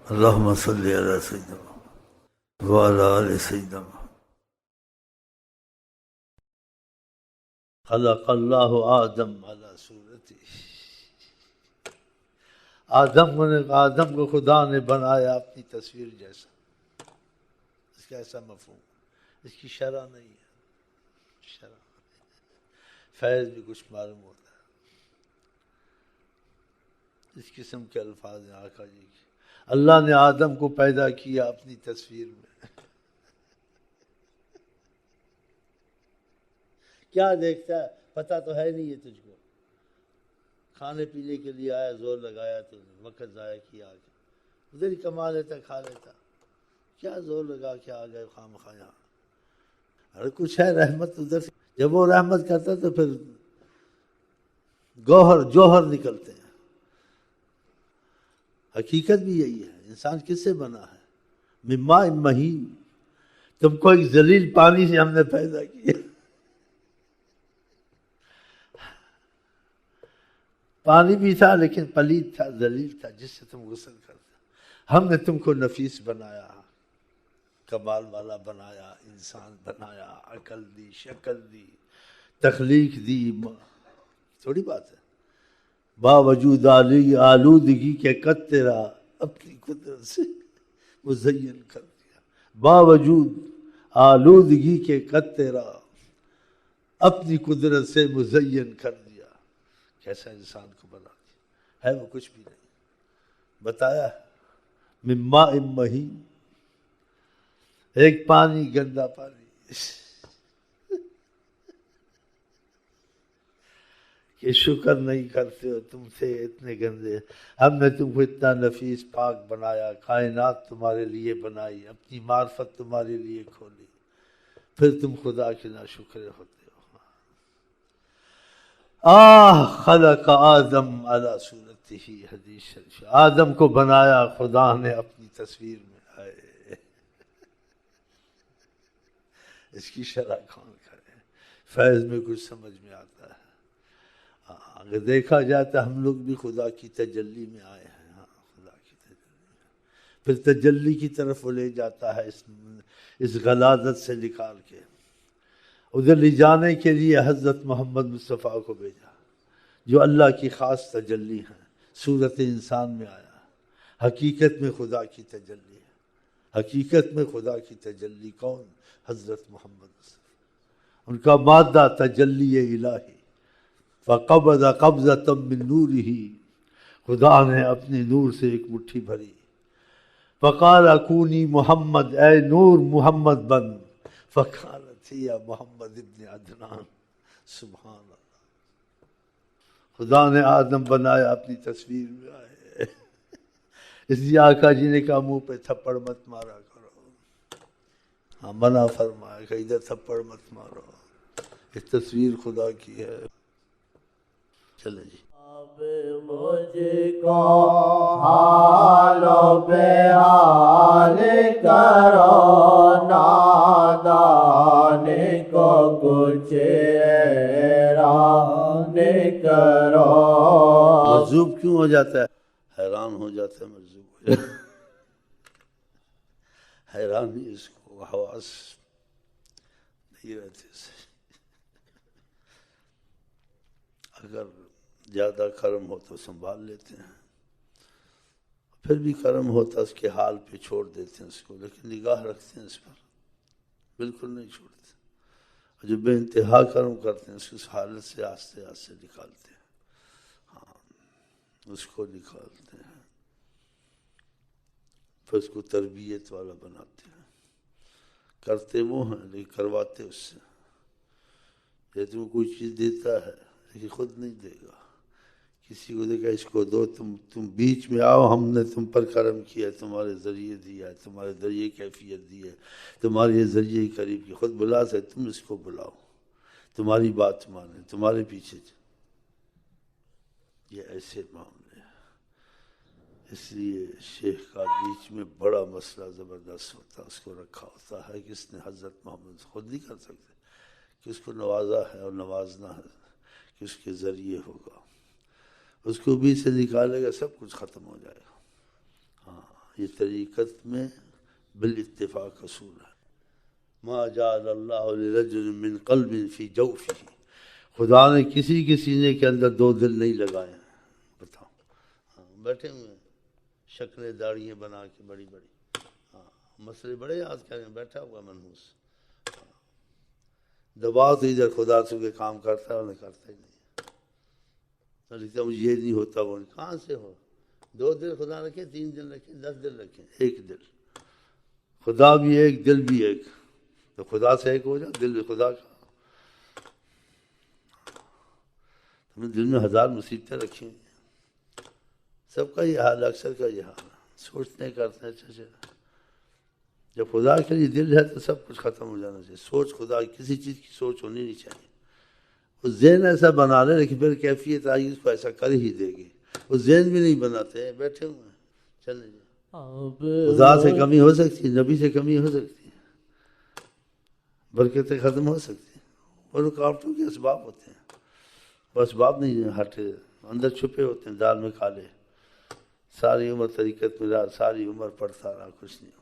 اللہم صلی علی سیدنا وعلی آل سیدنا. خلق اللہ آدم علی صورتی. آدم کو خدا نے بنایا اپنی تصویر جیسا. اس کا ایسا مفہوم، اس کی شرح نہیں ہے. شرح فیض بھی کچھ معلوم ہوتا ہے. اس قسم کے الفاظ ہیں آقا جی کی. اللہ نے آدم کو پیدا کیا اپنی تصویر میں. کیا دیکھتا ہے؟ پتہ تو ہے نہیں ہے تجھ کو. کھانے پینے کے لیے آیا، زور لگایا تو وقت ضائع کیا. ادھر ہی کما لیتا، کھا لیتا. کیا زور لگا کے آ گئے خام خواہ یہاں. ہر کچھ ہے رحمت ادھر سے. جب وہ رحمت کرتا تو پھر جوہر نکلتے ہیں. حقیقت بھی یہی ہے. انسان کس سے بنا ہے؟ من ماء مہین. تم کو ایک ذلیل پانی سے ہم نے پیدا کیا. پانی بھی تھا لیکن پلید تھا، ذلیل تھا، جس سے تم غسل کرتے. ہم نے تم کو نفیس بنایا، کمال والا بنایا، انسان بنایا، عقل دی، شکل دی، تخلیق دی. تھوڑی بات ہے. باوجود آلودگی کے قد تیرا اپنی قدرت سے مزین کر دیا. باوجود آلودگی کے قد تیرا اپنی قدرت سے مزین کر دیا. کیسا انسان کو بنا دیا ہے. وہ کچھ بھی نہیں بتایا. من ماء مہین، ایک پانی، گندا پانی. کہ شکر نہیں کرتے ہو، تم سے اتنے گندے. ہم نے تم کو اتنا نفیس پاک بنایا، کائنات تمہارے لیے بنائی، اپنی معرفت تمہارے لیے کھولی، پھر تم خدا کے ناشکرے ہوتے ہو. خلق آدم علی صورتہ. حدیث شریف. آدم کو بنایا خدا نے اپنی تصویر میں. اس کی شرح کون کرے؟ فیض میں کچھ سمجھ میں آتا ہے. اگر دیکھا جائے تو ہم لوگ بھی خدا کی تجلی میں آئے ہیں. خدا کی تجلی. پھر تجلی کی طرف وہ لے جاتا ہے اس غلاظت سے نکال کے. ادھر لے جانے کے لیے حضرت محمد مصطفیٰ کو بھیجا، جو اللہ کی خاص تجلی ہیں. صورت انسان میں آیا. حقیقت میں خدا کی تجلی ہے. حقیقت میں خدا کی تجلی کون؟ حضرت محمد مصطفیٰ. ان کا مادہ تجلی الہی. فقبض قبضۃ من نورہ. خدا نے اپنے نور سے ایک مٹھی بھری. فقال کونی محمد، اے نور محمد بن. فقالت ہی محمد ابن عدنان. سبحان اللہ. خدا نے آدم بنایا اپنی تصویر میں آئے. اس لیے آقا جی نے کہا منہ پہ تھپڑ مت مارا کرو. ہاں منع فرمایا کہ ادھر تھپڑ مت مارو، یہ تصویر خدا کی ہے. چلے جی. مجھ کو حال و بیان کرو، نادان کو کچھ حیران کرو. مجذوب کیوں ہو جاتا ہے؟ حیران ہو جاتا ہے، مجذوب ہو جاتا ہے. حیرانی اس کو حواس نہیں رہتے سے. اگر زیادہ کرم ہو تو سنبھال لیتے ہیں، پھر بھی کرم ہوتا اس کے حال پہ چھوڑ دیتے ہیں اس کو، لیکن نگاہ رکھتے ہیں اس پر، بالکل نہیں چھوڑتے. اور جو بے انتہا کرم کرتے ہیں اس حالت سے آہستہ آہستہ نکالتے ہیں. ہاں اس کو نکالتے ہیں، پھر اس کو تربیت والا بناتے ہیں. کرتے وہ ہیں لیکن کرواتے اس سے. یہ تم کوئی چیز دیتا ہے لیکن خود نہیں دے گا. کسی کو دیکھا اس کو دو، تم بیچ میں آؤ، ہم نے تم پر کرم کیا، تمہارے ذریعے دیا ہے، تمہارے ذریعے کیفیت دی ہے، تمہارے ذریعے قریب کی. خود بلا سے تم اس کو بلاؤ، تمہاری بات مانے، تمہارے پیچھے. یہ ایسے معاملے ہیں. اس لیے شیخ کا بیچ میں بڑا مسئلہ زبردست ہوتا ہے، اس کو رکھا ہوتا ہے کہ اس نے حضرت محمد خود نہیں کر سکتے، کہ اس کو نوازا ہے اور نوازنا ہے کہ اس کے ذریعے ہوگا. اس کو بیچ سے نکالے گا سب کچھ ختم ہو جائے گا. ہاں یہ طریقت میں بالاتفاق اصول ہے. ما جعل اللہ لرجل من قلب فی جوفہ، خدا نے کسی کے سینے کے اندر دو دل نہیں لگائے. بتاؤ، بیٹھے ہوئے ہیں شکلیں داڑیاں بنا کے بڑی بڑی، مسئلے بڑے یاد کریں، بیٹھا ہوا منحوس، دباؤ تو ادھر خدا سے کے کام کرتا ہے اور کرتا ہی نہیں. لکھتا مجھے یہ نہیں ہوتا، وہ کہاں سے ہو؟ دو دل خدا رکھے، 3 دل رکھے، 10 دل رکھے، ایک دل. خدا بھی ایک، دل بھی ایک، تو خدا سے ایک ہو جائے، دل بھی خدا کا. ہم نے دل میں 1000 مصیبتیں رکھی ہیں. سب کا یہ حال، اکثر کا یہ حال، سوچتے کرتے ہیں. اچھا جب خدا کے لیے دل ہے تو سب کچھ ختم ہو جانا چاہیے. سوچ خدا کسی چیز کی سوچ ہونی نہیں چاہیے. وہ ذہن ایسا بنا لے، لیکن پھر کیفیت آئی اس کو ایسا کر ہی دے گی. وہ ذہن بھی نہیں بناتے، بیٹھے ہوئے ہیں. چلیں جی، خدا سے کمی ہو سکتی ہے، نبی سے کمی ہو سکتی ہے، برکتیں ختم ہو سکتی ہیں. اور رکاوٹوں کے اسباب ہوتے ہیں، وہ اسباب نہیں ہٹے، اندر چھپے ہوتے ہیں، دال میں کالے. ساری عمر طریقت میں رہا، ساری عمر پڑھتا رہا، کچھ نہیں ہوا.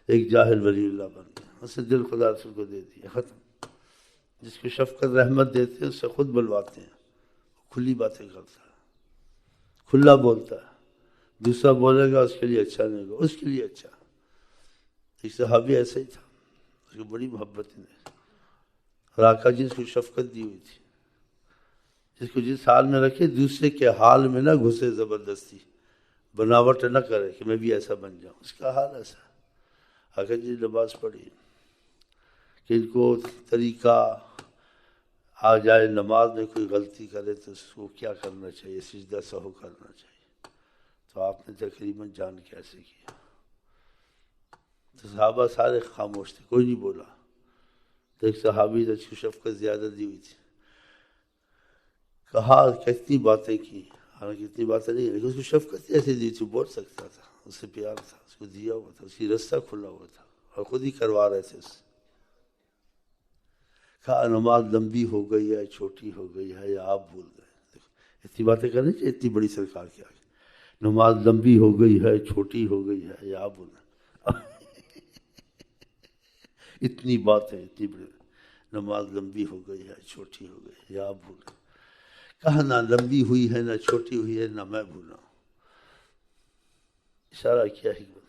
ایک جاہل ولی اللہ بن گیا، اس نے دل خدا رسول کو دے دیا، ختم. جس کو شفقت رحمت دیتے ہیں اس سے خود بلواتے ہیں، کھلی باتیں کرتا ہے، کھلا بولتا ہے. دوسرا بولے گا اس کے لیے اچھا نہیں ہوگا، اس کے لیے اچھا. ایک صحابی ایسا ہی تھا، اس کو بڑی محبت نہیں، اور آقا جی اس کو شفقت دی ہوئی تھی. جس کو جس حال میں رکھے، دوسرے کے حال میں نہ گھسے زبردستی، بناوٹ نہ کرے کہ میں بھی ایسا بن جاؤں. اس کا حال ایسا. آقا جی نماز پڑھی کہ ان کو طریقہ آ جائے، نماز میں کوئی غلطی کرے تو اس کو کیا کرنا چاہیے، سجدہ سہو کرنا چاہیے. تو آپ نے تقریباً جان کے ایسے کیا. تو صحابہ سارے خاموش تھے، کوئی نہیں بولا. تو ایک صحابی نے اس کو شفقت زیادہ دی ہوئی تھی، کہا کتنی باتیں کی، حالانکہ اتنی باتیں نہیں، لیکن اس کو شفقت ایسے دی تھی، بول سکتا تھا. اس سے پیار تھا، اس کو دیا ہوا تھا، اس کی رستہ کھلا ہوا تھا، اور خود ہی کروا رہے تھے اس سے. کہا نماز لمبی ہو گئی ہے، چھوٹی ہو گئی ہے، یا آپ بھول گئے. اتنی باتیں کرنی چاہیے اتنی بڑی سرکار کے آگے. نماز لمبی ہو گئی ہے، چھوٹی ہو گئی ہے، یا آپ بھول گئے. اتنی باتیں، اتنی بڑی. نماز لمبی ہو گئی ہے، چھوٹی ہو گئی ہے، یا آپ بھول گئے. کہا نہ لمبی ہوئی ہے، نہ چھوٹی ہوئی ہے، نہ میں بھولا. اشارہ کیا حکمت.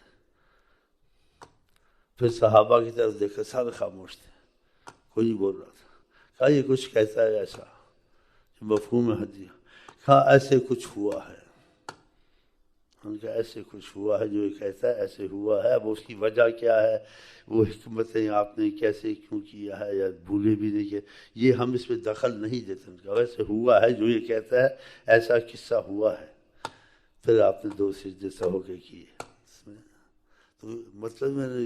پھر صحابہ کی طرف دیکھا، سارے خاموش تھے، کوئی نہیں بول رہا تھا. کہا یہ کچھ کہتا ہے ایسا مفہوم حدیث. کہا ایسے کچھ ہوا ہے. ان کا ایسے کچھ ہوا ہے جو یہ کہتا ہے ایسے ہوا ہے. اب اس کی وجہ کیا ہے، وہ حکمتیں آپ نے کیسے کیوں کیا ہے، یا بھولے بھی نہیں کہ یہ ہم اس میں دخل نہیں دیتے. ان کا ویسے ہوا ہے جو یہ کہتا ہے، ایسا قصہ ہوا ہے. پھر آپ نے 2 سجدے سہو کے کیے. تو مطلب میں نے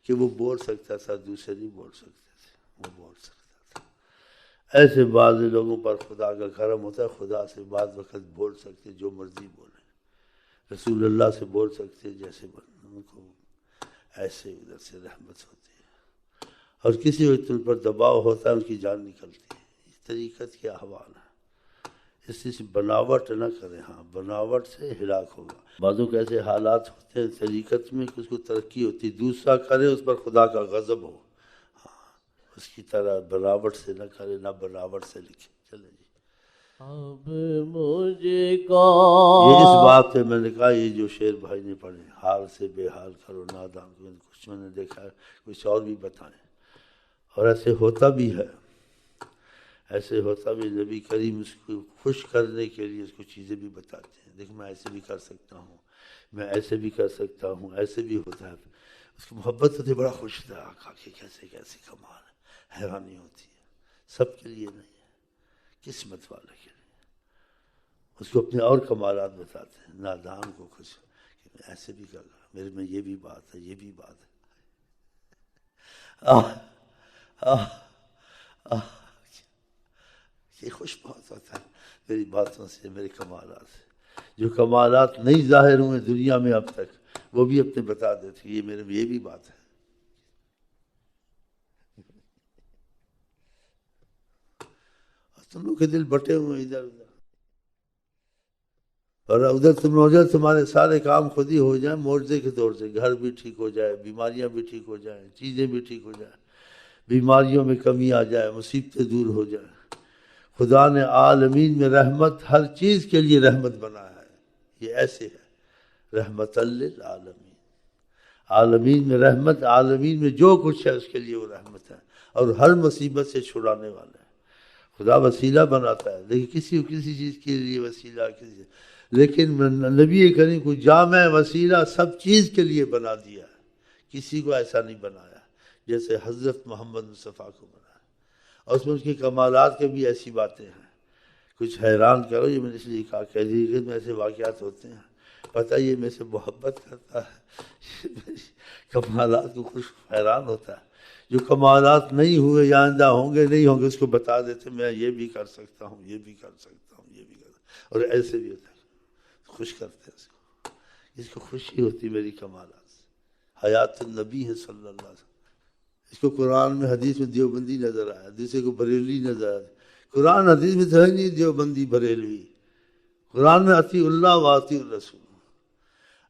کہ وہ بول سکتا تھا، دوسرے نہیں بول سکتے تھے، وہ بول سکتا تھا. ایسے بعض لوگوں پر خدا کا کرم ہوتا ہے، خدا سے بعض وقت بول سکتے جو مرضی بولیں. رسول اللہ سے بول سکتے جیسے ان کو ایسے ادھر سے رحمت ہوتی ہے. اور کسی وقت ان پر دباؤ ہوتا ہے، ان کی جان نکلتی ہے. اس طریقت کے احوال ہے. اس سے بناوٹ نہ کریں. ہاں بناوٹ سے ہلاک ہوگا. بعضوں کے ایسے حالات ہوتے ہیں طریقت میں کہ اس کو ترقی ہوتی، دوسرا کرے اس پر خدا کا غضب ہو. ہاں اس کی طرح بناوٹ سے نہ کرے، نہ بناوٹ سے لکھے. چلے جی. اب مجھ کو یہ اس بات پہ میں نے کہا یہ جو شعر بھائی نے پڑھے، حال سے بے حال کرو نادان کو، کچھ میں نے دیکھا ہے کچھ اور بھی بتائیں. اور ایسے ہوتا بھی ہے، ایسے ہوتا بھی. نبی کریم اس کو خوش کرنے کے لیے اس کو چیزیں بھی بتاتے ہیں. دیکھ میں ایسے بھی کر سکتا ہوں، میں ایسے بھی کر سکتا ہوں، ایسے بھی ہوتا ہے. اس کی محبت ہوتی، بڑا خوش تھا آقا کہ کیسے کیسے کمال ہے. حیرانی ہوتی ہے. سب کے لیے نہیں ہے، قسمت والے کے لیے. اس کو اپنے اور کمالات بتاتے ہیں. نادان کو خوش کہ میں ایسے بھی کر رہا، میرے میں یہ بھی بات ہے، یہ بھی بات ہے. یہ خوش بہت ہوتا ہے میری باتوں سے، میرے کمالات سے. جو کمالات نہیں ظاہر ہوئے دنیا میں اب تک، وہ بھی اپنے بتا دیتے یہ میرے میں یہ بھی بات ہے. اور تم لوگ کے دل بٹے ہوئے ادھر ادھر. اور ادھر تمہارے سارے کام خود ہی ہو جائیں معجزے کے طور سے، گھر بھی ٹھیک ہو جائے، بیماریاں بھی ٹھیک ہو جائیں، چیزیں بھی ٹھیک ہو جائیں، بیماریوں میں کمی آ جائے، مصیبتیں دور ہو جائیں۔ خدا نے عالمین میں رحمت، ہر چیز کے لیے رحمت بنایا ہے، یہ ایسے ہے رحمت للعالمین۔ عالمین میں رحمت، عالمین میں جو کچھ ہے اس کے لیے وہ رحمت ہے، اور ہر مصیبت سے چھڑانے والا ہے۔ خدا وسیلہ بناتا ہے، لیکن کسی چیز کے لیے وسیلہ لیکن نبی کریم کو جامع وسیلہ سب چیز کے لیے بنا دیا ہے، کسی کو ایسا نہیں بنایا جیسے حضرت محمد مصطفیٰ کو بنایا، اور اس میں اس کے کمالات کے بھی ایسی باتیں ہیں کچھ حیران کرو۔ یہ میں نے اس لیے کہا کہ میں ایسے واقعات ہوتے ہیں، پتہ یہ میں سے محبت کرتا ہے کمالات کو خوش حیران ہوتا ہے، جو کمالات نہیں ہوئے یا آئندہ ہوں گے نہیں ہوں گے اس کو بتا دیتے میں یہ بھی کر سکتا ہوں، یہ بھی کر سکتا ہوں، یہ بھی کر سکتا ہوں، اور ایسے بھی ہوتا ہے، خوش کرتے ہیں اس کو خوشی ہوتی میری کمالات سے۔ حیات النبی ہے صلی اللہ علیہ وسلم، اس کو قرآن میں حدیث میں دیوبندی نظر آیا، دوسرے کو بریلوی نظر آیا، قرآن حدیث میں تو ہے نہیں دیوبندی بریلوی، قرآن میں اطیع اللہ و اطیع الرسول،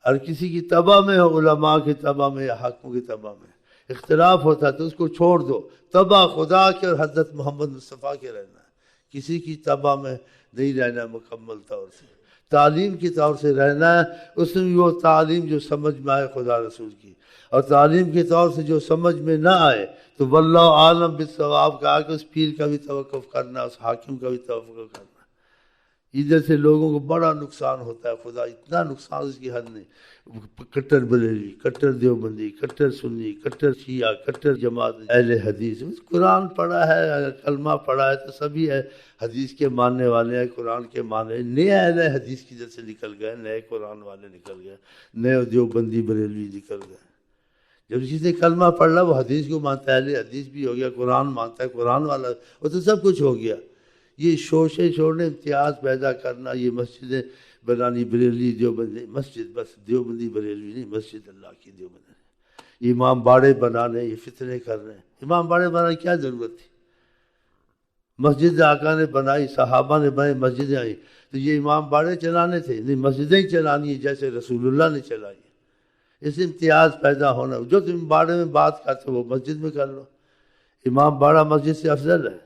ہر کسی کی تبع میں ہو، علماء کی تبع میں یا حاکموں کی تبع میں اختلاف ہوتا ہے تو اس کو چھوڑ دو، تبع خدا کے اور حضرت محمد مصطفیٰ کے رہنا ہے، کسی کی تبع میں نہیں رہنا، مکمل طور سے تعلیم کی طور سے رہنا ہے، اس میں وہ تعلیم جو سمجھ میں آئے خدا رسول کی، اور تعلیم کے طور سے جو سمجھ میں نہ آئے تو واللہ عالم بالصواب کہا کہ اس پیر کا بھی توقف کرنا، اس حاکم کا بھی توقف کرنا۔ ادھر سے لوگوں کو بڑا نقصان ہوتا ہے، خدا اتنا نقصان اس کی حد نہیں، کٹر بریلوی، کٹر دیوبندی، کٹر سنی، کٹر شیعہ، کٹر جماعت اہل حدیث، قرآن پڑھا ہے، کلمہ پڑھا ہے تو سبھی ہے حدیث کے ماننے والے ہیں، قرآن کے ماننے، نئے اہل حدیث کی جگہ سے نکل گئے، نئے قرآن والے نکل گئے، نئے دیوبندی بریلوی نکل گئے۔ جب کسی نے کلمہ پڑھ لا وہ حدیث کو مانتا ہے، اہل حدیث بھی ہو گیا، قرآن مانتا ہے، قرآن والا، وہ تو سب کچھ ہو گیا۔ یہ شوشے چھوڑنے، امتیاز پیدا کرنا، یہ مسجدیں بنانی، بریلوی دیوبندی مسجد، بس دیوبندی بریلوی نہیں، مسجد اللہ کی دیوبندی، امام باڑے بنانے، یہ فتنے کرنے، امام باڑے بنانے کیا ضرورت تھی؟ مسجد آقا نے بنائی، صحابہ نے بنائی، مسجدیں آئیں تو یہ امام باڑے چلانے تھے؟ نہیں، مسجدیں ہی چلانی ہے جیسے رسول اللہ نے چلائی۔ اس امتیاز پیدا ہونا، جو تم باڑے میں بات کرتے ہو وہ مسجد میں کر لو، امام باڑہ مسجد سے افضل ہے؟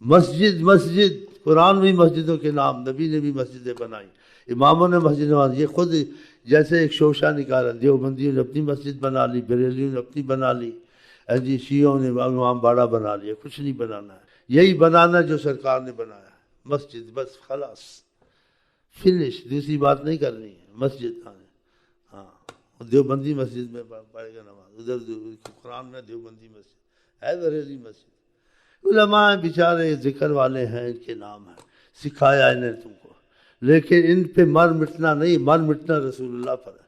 مسجد قرآن میں مسجدوں کے نام، نبی نے بھی مسجدیں بنائی، اماموں نے مسجدیں بنائی، یہ خود جیسے ایک شوشہ نکالا، دیوبندیوں نے اپنی مسجد بنا لی، بریلیوں نے اپنی بنا لی، جی شیعوں نے امام باڑہ بنا لیا، کچھ نہیں بنانا ہے، یہی بنانا جو سرکار نے بنایا، مسجد، بس خلاص فنش، دوسری بات نہیں کرنی ہے، مسجد۔ ہاں دیوبندی مسجد میں پڑھے گا نماز، ادھر قرآن میں دیوبندی مسجد ہے، بریلی مسجد، علماء بیچارے ذکر والے ہیں، ان کے نام ہیں، سکھایا انہیں تم کو، لیکن ان پہ مر مٹنا نہیں، مر مٹنا رسول اللہ پر ہے۔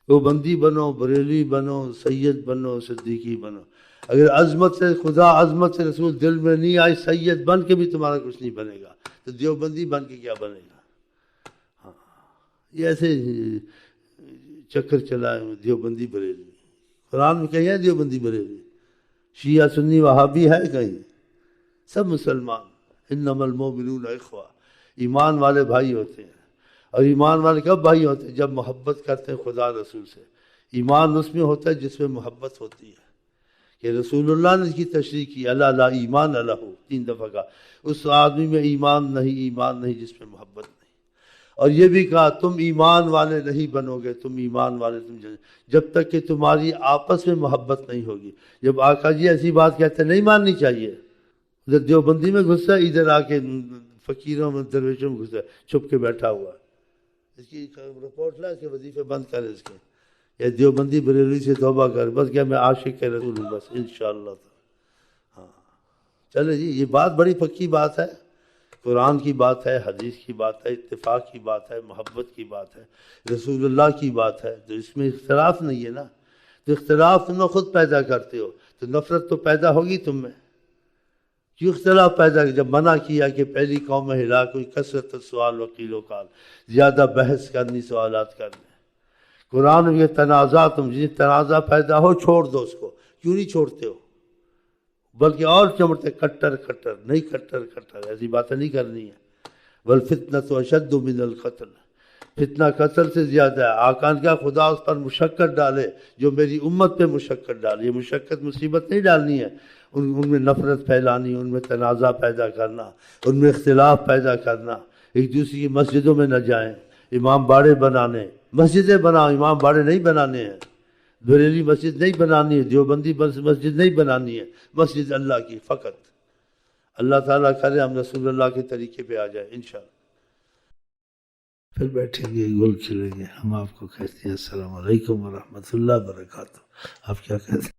دیوبندی بنو، بریلوی بنو، سید بنو، صدیقی بنو، اگر عظمت سے خدا، عظمت سے رسول دل میں نہیں آئی، سید بن کے بھی تمہارا کچھ نہیں بنے گا، تو دیوبندی بن کے کیا بنے گا؟ ہاں یہ ایسے چکر چلا ہے دیوبندی بریلوی، قرآن میں کہیں ہے دیوبندی بریلوی؟ شیعہ سنی وہابی ہے کہیں؟ سب مسلمان، انما المؤمنون اخوہ، ایمان والے بھائی ہوتے ہیں، اور ایمان والے کب بھائی ہوتے ہیں؟ جب محبت کرتے ہیں خدا رسول سے۔ ایمان اس میں ہوتا ہے جس میں محبت ہوتی ہے، کہ رسول اللہ نے اس کی تشریح کی، اللہ لا ایمان لہ، 3 دفعہ کہا، اس آدمی میں ایمان نہیں جس میں محبت نہیں، اور یہ بھی کہا تم ایمان والے نہیں بنو گے، تم ایمان والے جب تک کہ تمہاری آپس میں محبت نہیں ہوگی۔ جب آقا جی ایسی بات کہتے ہیں نہیں ماننی چاہیے، ادھر دیوبندی میں گھسا، ادھر آ کے فقیروں میں، درویشوں میں گھسا، چھپ کے بیٹھا ہوا، اس کی رپورٹ لا، اس کے وظیفے بند کر، اس کے یہ دیوبندی بریلوی سے توبہ کر، بس کیا میں عاشق رسول ہوں، بس انشاءاللہ۔ ہاں چلے جی، یہ بات بڑی پکی بات ہے، قرآن کی بات ہے، حدیث کی بات ہے، اتفاق کی بات ہے، محبت کی بات ہے، رسول اللہ کی بات ہے، تو اس میں اختلاف نہیں ہے نا، تو اختلاف تم خود پیدا کرتے ہو، تو نفرت تو پیدا ہوگی تم میں۔ کیوں اختلاف پیدا کیا؟ جب منع کیا کہ پہلی قوم ہلاک ہوئی، کثرت السؤال وقیل و قال، زیادہ بحث کرنی، سوالات کرنے، قرآن میں تنازع، تم جس تنازع پیدا ہو چھوڑ دو اس کو، کیوں نہیں چھوڑتے ہو؟ بلکہ اور چمڑتے، کٹر نہیں، کٹر ایسی باتیں نہیں کرنی ہے، والفتنۃ اشد من القتل، فتنہ قتل سے زیادہ ہے۔ آقان کیا خدا اس پر مشقت ڈالے جو میری امت پہ مشقت ڈالے، یہ مشقت مصیبت نہیں ڈالنی ہے، ان میں نفرت پھیلانی، ان میں تنازع پیدا کرنا، ان میں اختلاف پیدا کرنا، ایک دوسری کی مسجدوں میں نہ جائیں، امام باڑے بنانے، مسجدیں بناؤ، امام باڑے نہیں بنانے ہیں، بریلی مسجد نہیں بنانی ہے، دیوبندی مسجد نہیں بنانی ہے، مسجد اللہ کی فقط۔ اللہ تعالیٰ کرے ہم رسول اللہ کے طریقے پہ آ جائیں انشاءاللہ۔ پھر بیٹھیں گے، گل کھلیں گے۔ ہم آپ کو کہتے ہیں السلام علیکم ورحمۃ اللہ وبرکاتہ۔ آپ کیا کہتے ہیں؟